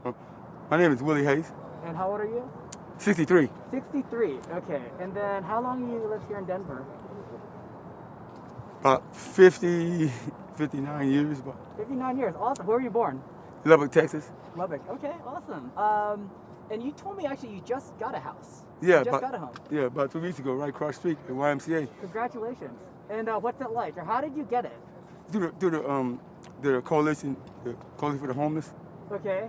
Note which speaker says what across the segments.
Speaker 1: Uh, My name is Willie Hayes,
Speaker 2: And how old are you?
Speaker 1: 63.
Speaker 2: 63. Okay. And then how long you lived here in Denver?
Speaker 1: About 50, 59 years, about
Speaker 2: 59 years. Awesome. Where were you born?
Speaker 1: Lubbock, Texas.
Speaker 2: Lubbock. Okay. Awesome. And you told me actually you just got a house.
Speaker 1: Yeah,
Speaker 2: You just got a home.
Speaker 1: about 2 weeks ago, right across the street at YMCA.
Speaker 2: Congratulations. And what's it like? Or how did you get it?
Speaker 1: Through the coalition for the homeless.
Speaker 2: Okay.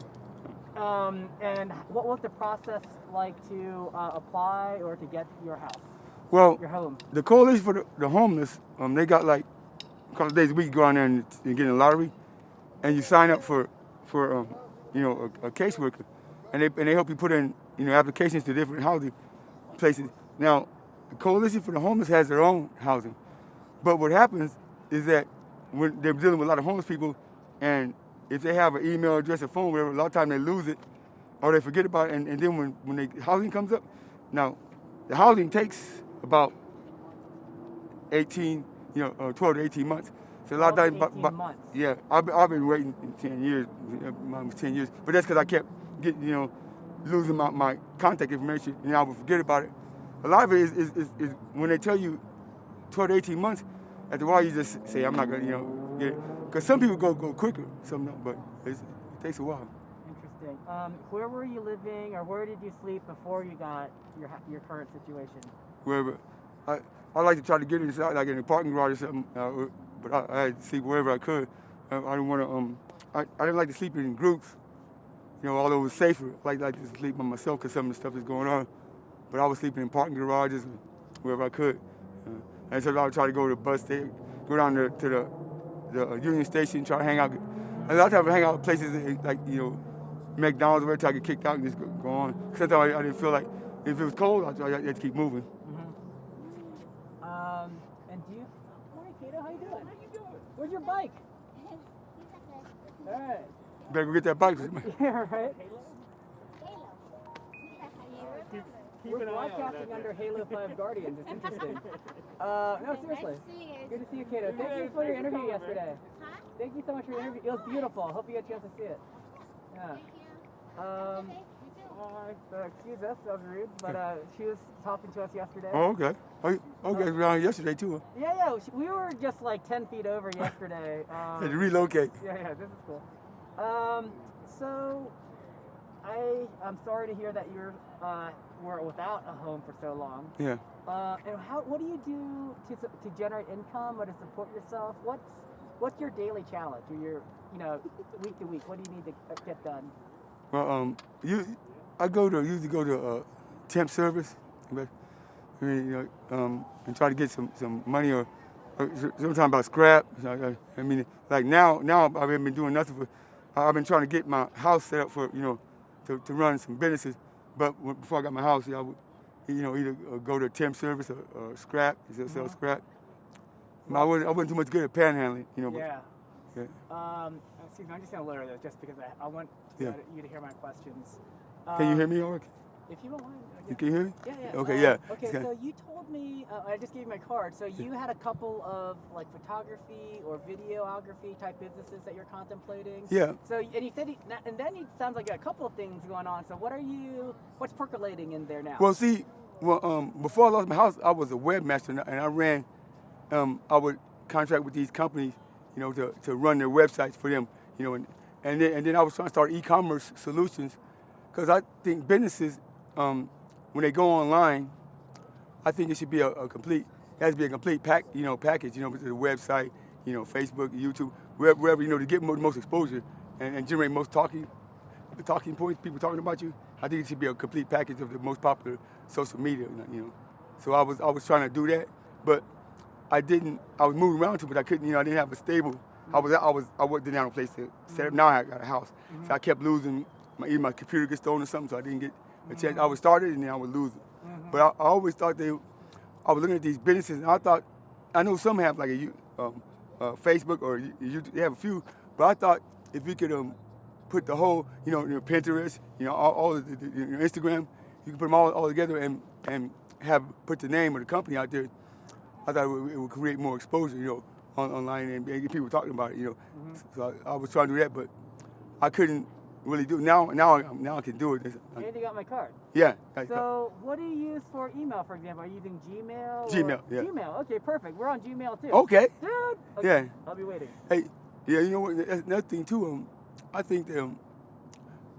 Speaker 2: And what was the process like to apply or to get your house,
Speaker 1: Well,
Speaker 2: your home?
Speaker 1: the coalition for the homeless, they got like a couple of days a week, go on there and get in a lottery, and you sign up for a caseworker, and they help you put in applications to different housing places. Now, the coalition for the homeless has their own housing, but what happens is that when they're dealing with a lot of homeless people, and if they have an email address or phone, whatever, a lot of times they lose it or they forget about it, and then when the housing comes up, now the housing takes about 12 to 18 months. So a lot of
Speaker 2: 12
Speaker 1: times,
Speaker 2: to 18 months.
Speaker 1: yeah, I've been waiting 10 years, almost 10 years, but that's because I kept getting, losing my contact information, and I would forget about it. A lot of it is when they tell you 12 to 18 months, after a while you just say, I'm not going to, get it. Because some people go quicker, some don't, but it takes a while.
Speaker 2: Interesting. Where were you living, or where did you sleep before you got your current situation?
Speaker 1: Wherever. I like to try to get inside, like in a parking garage or something, but I had to sleep wherever I could. I didn't want to, I didn't like to sleep in groups, although it was safer. I like to sleep by myself because some of the stuff is going on. But I was sleeping in parking garages, wherever I could. And so I would try to go to the bus station, go down to the Union Station, try to hang out. A lot of times I hang out at places like, McDonald's or whatever, till I get kicked out and just go on. Sometimes I didn't feel like, if it was cold, I had to keep moving.
Speaker 2: And do you? Morning, Kato. How you doing? Where's your bike? All right.
Speaker 1: Better go get that bike.
Speaker 2: Yeah, right. We're broadcasting under Halo 5 Guardians. It's interesting. No, seriously. Good to see you, Kato. Thank you for your interview yesterday. Thank you so much for your interview. It was beautiful. Hope you get a chance to see it. Yeah. Excuse us, that was rude, but she was talking to us yesterday.
Speaker 1: Oh, okay. Okay, we were on yesterday too. Huh?
Speaker 2: Yeah, we were just like 10 feet over yesterday.
Speaker 1: Had to relocate.
Speaker 2: Yeah, this is cool. So I'm sorry to hear that you were without a home for so long.
Speaker 1: Yeah.
Speaker 2: And what do you do to generate income or to support yourself? What's your daily challenge or your week to week? What do you need to get done?
Speaker 1: Well, I usually go to temp service, but and try to get some money or sometimes about scrap. I mean, like now I haven't been doing nothing I've been trying to get my house set up for to run some businesses. But before I got my house, I would either go to temp service or scrap, sell scrap. I wasn't too much good at panhandling, But,
Speaker 2: yeah. Excuse me, I'm just gonna lower this just because I want you to hear my questions.
Speaker 1: Can you hear me, or?
Speaker 2: If you don't mind.
Speaker 1: You can hear me?
Speaker 2: Yeah.
Speaker 1: Okay, yeah.
Speaker 2: Okay, so you told me, I just gave you my card, so you had a couple of like photography or videography type businesses that you're contemplating.
Speaker 1: Yeah.
Speaker 2: So, and you said, and then it sounds like you got a couple of things going on. So what's percolating in there now?
Speaker 1: Well, see, before I lost my house, I was a webmaster, and I ran, I would contract with these companies, to run their websites for them, and then I was trying to start e-commerce solutions, because I think businesses, when they go online, I think it should be it has to be a complete package, with the website, Facebook, YouTube, wherever, to get the most exposure and generate most talking points, people talking about you. I think it should be a complete package of the most popular social media, So I was trying to do that, but I was moving around too, but I couldn't, I didn't have a stable. I didn't have a place to set up. Now I got a house, so I kept losing. Either my computer gets stolen or something, so I didn't get a chance. I would start it and then I would lose it. But I always thought I was looking at these businesses, and I know some have like a Facebook or YouTube, they have a few, but I thought if we could put the whole, Pinterest, all the Instagram, you can put them all together and put the name of the company out there. I thought it would create more exposure, online and get people talking about it, So I was trying to do that, but I couldn't really do. Now I can do it.
Speaker 2: And you got my card.
Speaker 1: Yeah.
Speaker 2: So what do you use for email, for example? Are you using Gmail?
Speaker 1: Gmail, yeah.
Speaker 2: Gmail, okay, perfect. We're on Gmail too.
Speaker 1: Okay.
Speaker 2: Dude. Okay.
Speaker 1: Yeah.
Speaker 2: I'll be waiting.
Speaker 1: Hey, yeah, you know what? That's another thing too. I think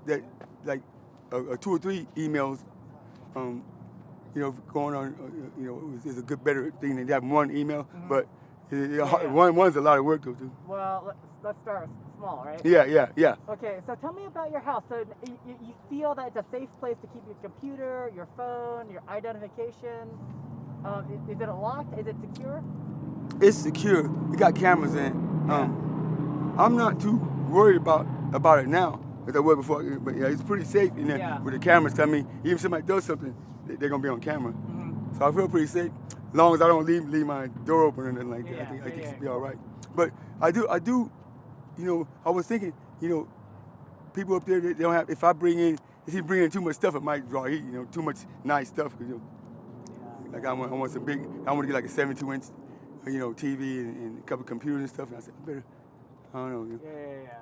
Speaker 1: that like 2 or 3 emails, you know, going on, you know, is a good, better thing than having one email. Mm-hmm. But one's a lot of work though too.
Speaker 2: Well, let's start small, right?
Speaker 1: Yeah.
Speaker 2: Okay, so tell me about your house. So you feel that it's a safe place to keep your computer, your phone, your identification. Is it locked? Is it secure?
Speaker 1: It's secure. We got cameras in. I'm not too worried about it now as I was before. But yeah, it's pretty safe in there with the cameras coming. Even if somebody does something, they're gonna be on camera. Mm-hmm. So I feel pretty safe. As long as I don't leave my door open or anything like that, I think it'll be all right. But I do, you know, I was thinking, you know, people up there, they don't have, if he bring in too much stuff, it might draw heat, you know, too much nice stuff. You know, like I want some big, I want to get like a 72-inch, you know, TV and a couple of computers and stuff. And I said, I don't know.
Speaker 2: Yeah.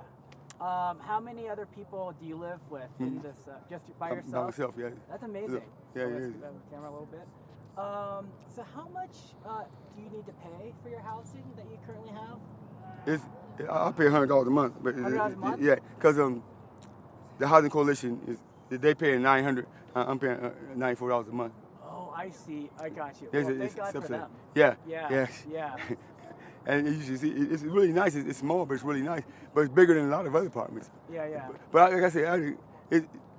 Speaker 2: How many other people do you live with in this, just by yourself?
Speaker 1: By myself, yeah.
Speaker 2: That's amazing.
Speaker 1: Yeah, it is.
Speaker 2: Camera a little bit. So how much do you need to pay for your housing that you currently have?
Speaker 1: I pay $100 a month. But
Speaker 2: $100 a month?
Speaker 1: Yeah, because the Housing Coalition, they pay $900. I'm paying $94 a month.
Speaker 2: Oh, I see. I got you.
Speaker 1: Well,
Speaker 2: thank God for them.
Speaker 1: Yeah.
Speaker 2: Yeah.
Speaker 1: And you should see, it's really nice. It's small, but it's really nice. But it's bigger than a lot of other apartments.
Speaker 2: Yeah.
Speaker 1: But like I said,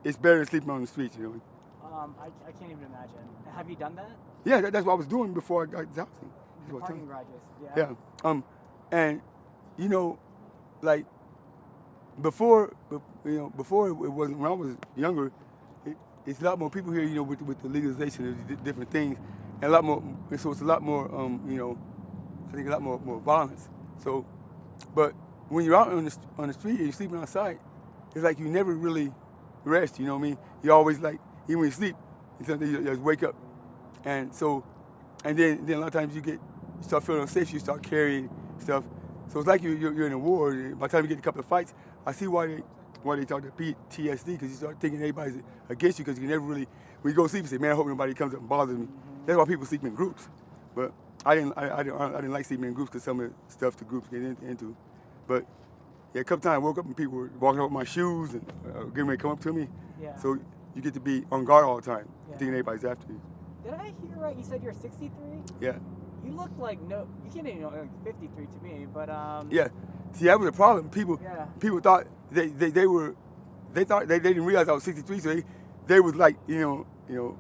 Speaker 1: it's better than sleeping on the streets, you know.
Speaker 2: I can't even imagine. Have you done that?
Speaker 1: Yeah, that's what I was doing before I got the housing.
Speaker 2: The parking garages.
Speaker 1: Yeah. And you know, like before it wasn't, when I was younger, it's a lot more people here, you know, with the legalization of different things, and a lot more. So it's a lot more, you know, I think a lot more violence. So, but when you're out on the street and you're sleeping outside, it's like you never really rest. You know what I mean? You always like, even when you sleep, you just wake up, and so, and then a lot of times you start feeling unsafe. You start carrying stuff. So it's like you're in a war. By the time you get a couple of fights, I see why they talk to PTSD, because you start thinking everybody's against you, because you never really, when you go sleep, you say, man, I hope nobody comes up and bothers me. Mm-hmm. That's why people sleep in groups. But I didn't like sleeping in groups because some of the stuff the groups get into. But yeah, a couple times I woke up and people were walking up with my shoes and getting ready to come up to me. Yeah. So you get to be on guard all the time, thinking everybody's after you.
Speaker 2: Did I hear right? You said you're 63?
Speaker 1: Yeah.
Speaker 2: You look like you can't even like 53 to me, but
Speaker 1: Yeah. See, that was the problem. People thought they didn't realize I was 63, so they was like, you know,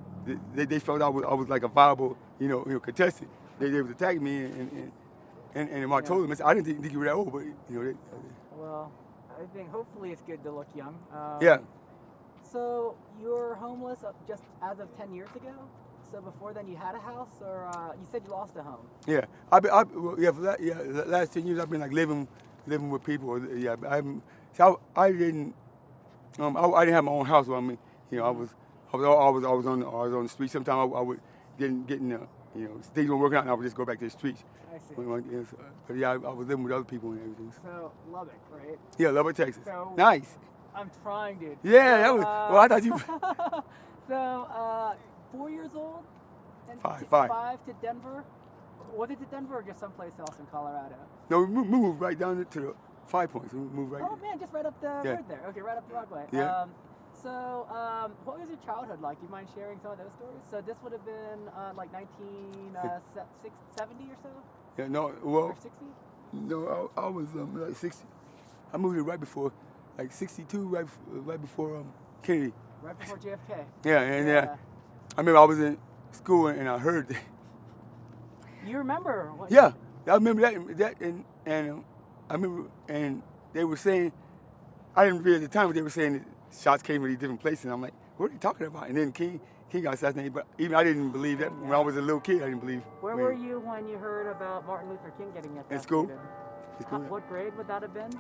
Speaker 1: they felt I was like a viable, you know, contestant. They was attacking me, and when I told them, I didn't think you were that old, but you know.
Speaker 2: Well, I think hopefully it's good to look young.
Speaker 1: Yeah.
Speaker 2: So you're homeless just as of 10 years ago? So before then you had a house, or you said you lost a home?
Speaker 1: Yeah. The last 10 years I've been like living with people. Yeah. I didn't have my own house. I mean, you know, I was on the street. Sometimes I would get in you know, things weren't working out, and I would just go back to the streets.
Speaker 2: I see.
Speaker 1: But yeah, I was living with other people and everything.
Speaker 2: So Lubbock, right?
Speaker 1: Yeah, Lubbock, Texas.
Speaker 2: So
Speaker 1: nice.
Speaker 2: I'm trying, dude.
Speaker 1: Yeah, that was. Well, I thought you.
Speaker 2: So 4 years old. And
Speaker 1: Five
Speaker 2: to Denver. Was it to Denver or just someplace else in Colorado?
Speaker 1: No, we moved right down to the 5 Points. We moved right.
Speaker 2: Oh man, just right up the road there. Okay, right up the Broadway.
Speaker 1: Yeah.
Speaker 2: So, what was your childhood like? Do you mind sharing some of those stories? So this would have been like 1970 or so?
Speaker 1: Yeah, no, well.
Speaker 2: Or 60?
Speaker 1: No, I was like 60. I moved here right before, like 62, right before Kennedy.
Speaker 2: Right before JFK.
Speaker 1: Yeah, and I remember I was in school and I heard that.
Speaker 2: You remember?
Speaker 1: Yeah, I remember that and I remember, and they were saying, I didn't read at the time, but they were saying that shots came from these different places, and I'm like, what are you talking about? And then King got assassinated, but even I didn't believe that. When I was a little kid, I didn't believe.
Speaker 2: Where were you when you heard about Martin Luther King getting assassinated?
Speaker 1: In school.
Speaker 2: What grade would that have been?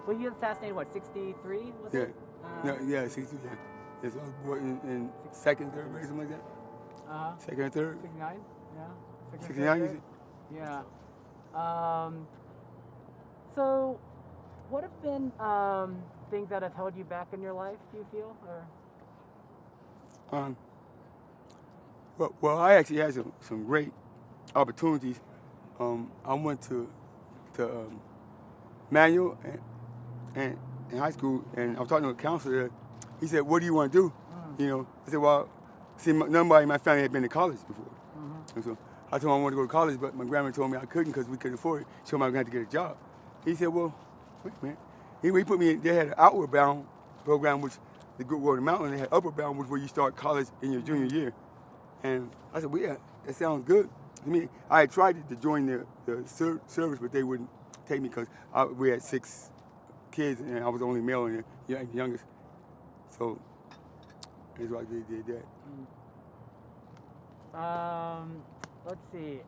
Speaker 2: Well, he was assassinated, what, 63, was it?
Speaker 1: Yeah, 63, yeah. Yes, I was born in second, third grade, something like that. Second or third?
Speaker 2: 69, yeah.
Speaker 1: 69, you said?
Speaker 2: Yeah. So, what have been things that have held you back in your life, do you feel? Or
Speaker 1: Well, I actually had some great opportunities. I went to Manual and in high school, and I was talking to a counselor there. He said, "What do you want to do?" You know, I said, "Well, see, nobody in my family had been to college before." And so I told him I wanted to go to college, but my grandma told me I couldn't because we couldn't afford it. She told me I was going to have to get a job. He said, "Well, wait a minute." He put me in, they had an outward bound program, which the Good World Mountain, they had upward bound, which where you start college in your junior year. And I said, "Well, yeah, that sounds good to me." I had tried to join the service, but they wouldn't take me because we had 6 kids and I was the only male and the youngest. So that's why they did that.
Speaker 2: Let's see.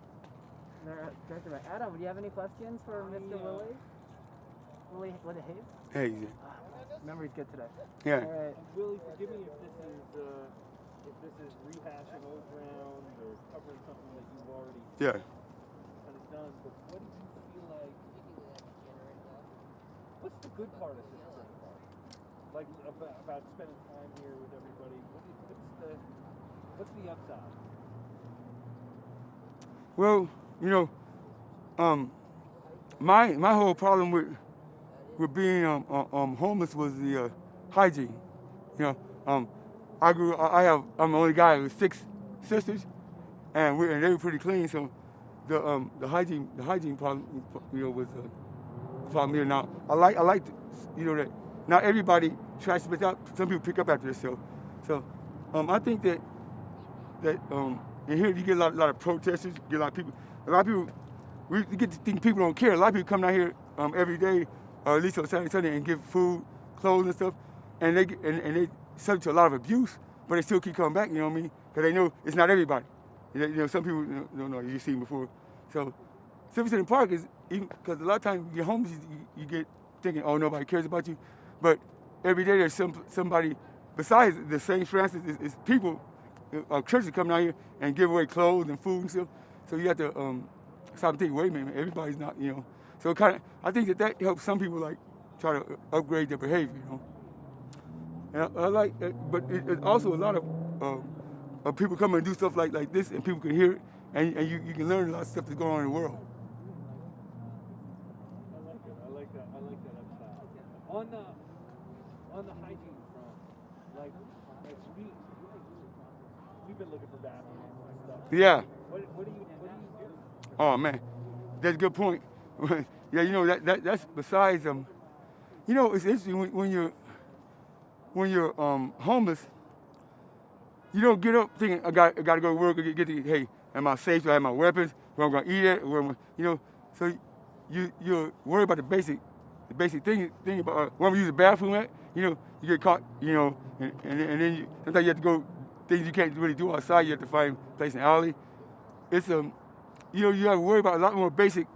Speaker 2: Adam, do you have any questions for Mr. Willie? Willie Hayes?
Speaker 1: Hey,
Speaker 2: Memory's good today.
Speaker 1: yeah.
Speaker 2: All right.
Speaker 3: Willie, forgive me if this is rehashing old ground or covering something that you've already
Speaker 1: Yeah.
Speaker 3: kind of done, but what do you feel like? What's the good part of this so far? Like about spending time here with everybody. What's the upside?
Speaker 1: Well, you know, my whole problem with being homeless was the hygiene. You know, I'm the only guy with 6 sisters, and they were pretty clean. So the hygiene problem, you know, was a problem here. Now I like you know that not everybody tries to pick up. Some people pick up after themselves. So I think that and here you get a lot of protesters. You get a lot of people. We get to think people don't care. A lot of people come down here every day, or at least on Saturday, Sunday, and give food, clothes, and stuff, and they subject to a lot of abuse, but they still keep coming back. You know what I mean? Because they know it's not everybody. You know, some people don't know. You've seen before. So Silver City Park is even because a lot of times you get homeless, you get thinking, oh, nobody cares about you, but every day there's somebody besides the St. Francis is people. Churches come down here and give away clothes and food and stuff. So you have to stop and think, wait a minute, everybody's not, you know. So I think that helps some people like try to upgrade their behavior, you know. And I like, but it's also a lot of people come and do stuff like this, and people can hear it, and you can learn a lot of stuff that's going on in the world.
Speaker 3: I like that upside. On the hygiene front, like we've been looking for bathrooms and stuff.
Speaker 1: Yeah.
Speaker 3: What do you do?
Speaker 1: Oh man, that's a good point. Yeah, you know that's besides you know, it's interesting when you're homeless. You don't get up thinking I got to go to work or get to, hey, am I safe? Do I have my weapons? Where I'm gonna eat it? You know, so you're worried about the basic thing about where I'm using the bathroom at. You know, you get caught. You know, and then sometimes you have to go things you can't really do outside. You have to find a place in the alley. It's you know, you have to worry about a lot more basic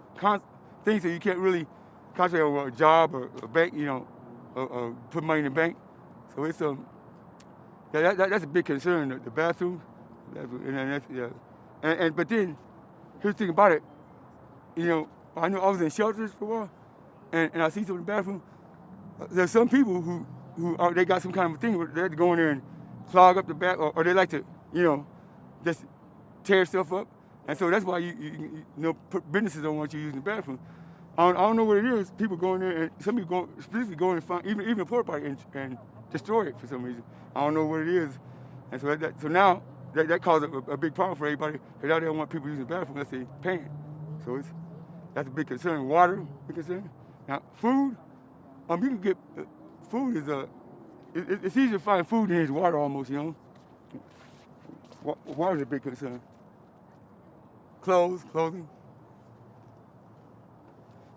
Speaker 1: things that you can't really concentrate on a job or a bank. You know, or put money in the bank. So it's that's a big concern. The bathroom, and that's, yeah. And but then here's the thing about it. You know, I know I was in shelters for a while, and I see some in the bathroom. There's some people who they got some kind of thing where they have to go in there and clog up the back, or they like to, you know, just tear stuff up. And so that's why you know businesses don't want you using the bathroom. I don't know what it is. People go in there, and some people specifically go in and find even a porta potty and destroy it for some reason. I don't know what it is. And so now that causes a big problem for everybody, because now they don't want people using the bathroom unless they're paying. So that's a big concern. Water, big concern. Now food, you can get food is it's easier to find food than it is water almost, you know. Water is a big concern. Clothing.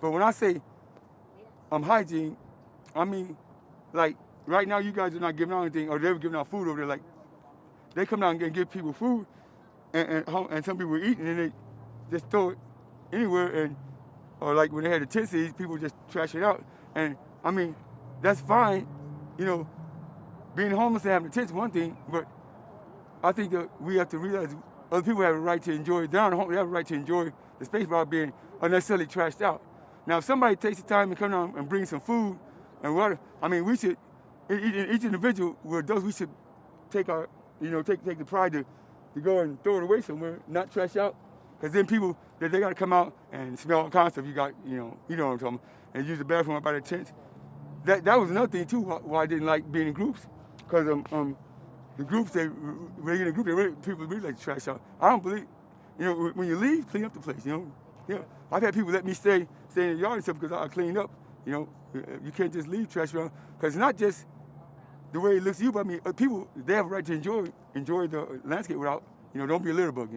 Speaker 1: But when I say hygiene, I mean, like, right now you guys are not giving out anything, or they were giving out food over there. Like, they come down and give people food, and some people eat, and then they just throw it anywhere, or like when they had the tent cities, people just trash it out. And I mean, that's fine, you know. Being homeless and having the tents is one thing, but I think that we have to realize other people have a right to enjoy. They have a right to enjoy the space without being unnecessarily trashed out. Now, if somebody takes the time to come down and bring some food And what I mean, we should each individual, we're adults, we should take our, take the pride to go and throw it away somewhere, not trash out, because then people they got to come out and smell all kinds of stuff. You got you know what I'm talking about, and use the bathroom up by the tent. That was another thing too why I didn't like being in groups, because the groups when you're in a group people really like to trash out. I don't believe when you leave, clean up the place. I've had people let me stay in the yard and stuff because I clean up. You can't just leave trash around, because it's not just the way it looks to you, but I mean people they have a right to enjoy the landscape without don't be a litter bug.